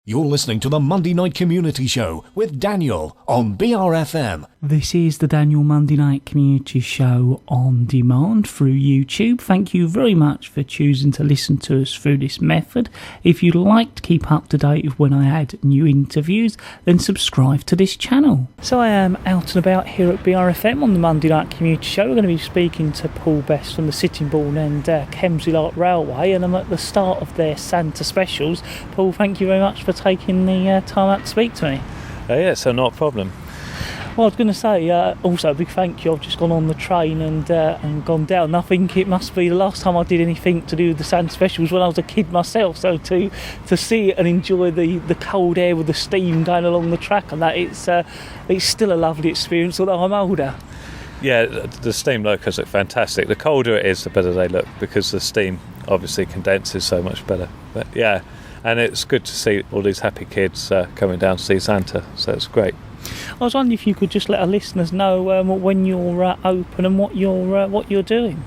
You're listening to the Monday Night Community Show with Daniel on BRFM. This is the Daniel Monday Night Community Show on demand through YouTube. Thank you very much for choosing to listen to us through this method. If you'd like to keep up to date with when I add new interviews, then subscribe to this channel. So I am out and about here at BRFM on the Monday Night Community Show. We're going to be speaking to Paul Best from the Sittingbourne and Kemsley Light Railway, and I'm at the start of their Santa specials. Paul, thank you very much for taking the time out to speak to me. Yeah, so not a problem. Well, I was going to say, also a big thank you. I've just gone on the train and gone down. I think it must be the last time I did anything to do with the Santa specials when I was a kid myself. So to see it and enjoy the cold air with the steam going along the track and that, it's still a lovely experience, although I'm older. Yeah, the steam locos look fantastic. The colder it is, the better they look, because the steam obviously condenses so much better. But yeah, and it's good to see all these happy kids coming down to see Santa, so it's great. I was wondering if you could just let our listeners know when you're open and what you're doing.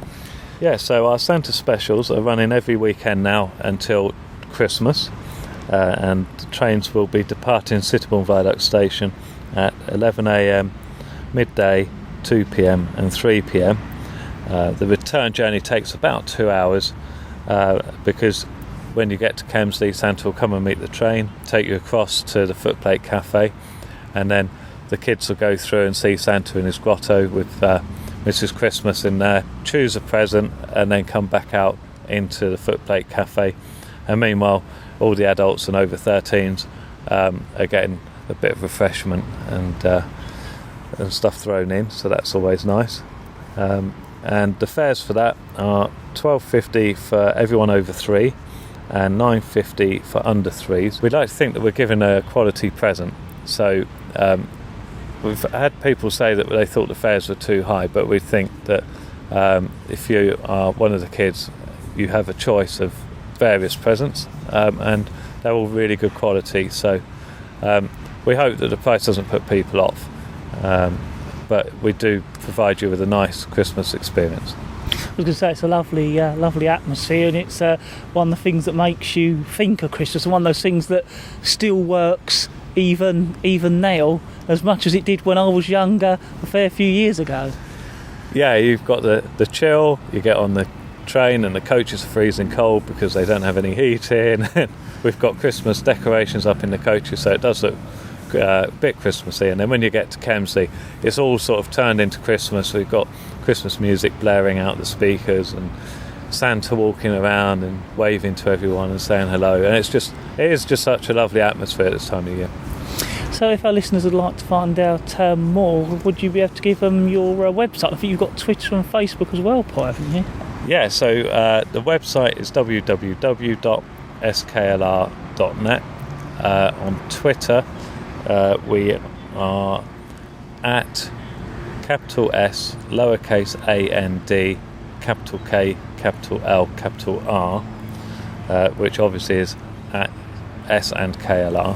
Yeah, so our Santa specials are running every weekend now until Christmas, and the trains will be departing Sittingbourne Viaduct Station at 11 a.m, midday, 2 p.m. and 3 p.m. The return journey takes about 2 hours because when you get to Kemsley, Santa will come and meet the train, take you across to the Footplate Cafe, and then the kids will go through and see Santa in his grotto with Mrs. Christmas in there, choose a present, and then come back out into the Footplate Cafe. And meanwhile, all the adults and over 13s are getting a bit of refreshment and stuff thrown in, so that's always nice. And the fares for that are $12.50 for everyone over 3 and $9.50 for under 3s. We'd like to think that we're giving a quality present, so we've had people say that they thought the fares were too high, but we think that if you are one of the kids, you have a choice of various presents, and they're all really good quality, so we hope that the price doesn't put people off, but we do provide you with a nice Christmas experience. I was going to say, it's a lovely atmosphere, and it's one of the things that makes you think of Christmas, and one of those things that still works even now as much as it did when I was younger a fair few years ago. Yeah, you've got the chill, you get on the train and the coaches are freezing cold because they don't have any heating. We've got Christmas decorations up in the coaches, so it does look a bit Christmassy. And then when you get to Kemsley, it's all sort of turned into Christmas. We've got Christmas music blaring out the speakers and Santa walking around and waving to everyone and saying hello, and it is just such a lovely atmosphere at this time of year. So if our listeners would like to find out more, would you be able to give them your website? I think you've got Twitter and Facebook as well, Paul, haven't you? Yeah, so the website is www.sklr.net. On Twitter we are at capital S, lowercase a-n-d, capital K, capital L, capital R, which obviously is at S and KLR.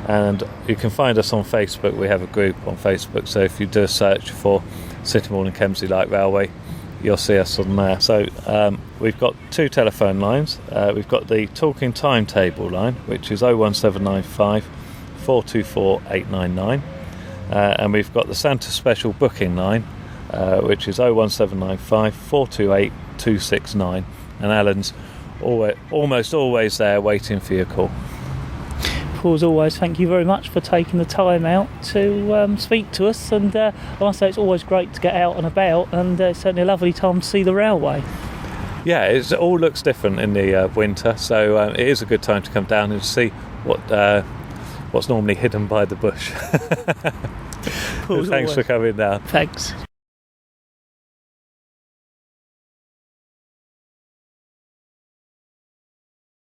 And you can find us on Facebook. We have a group on Facebook, so if you do a search for Sittingbourne and Kemsley Light Railway, you'll see us on there. So we've got 2 telephone lines. We've got the talking timetable line, which is 01795 424 899, and we've got the Santa Special booking line, which is 01795 428 269, and Alan's almost always there waiting for your call. Paul, as always, thank you very much for taking the time out to speak to us, and I must say it's always great to get out and about, and it's certainly a lovely time to see the railway. Yeah, it all looks different in the winter, so it is a good time to come down and see what's normally hidden by the bush. Thanks for coming down. Thanks.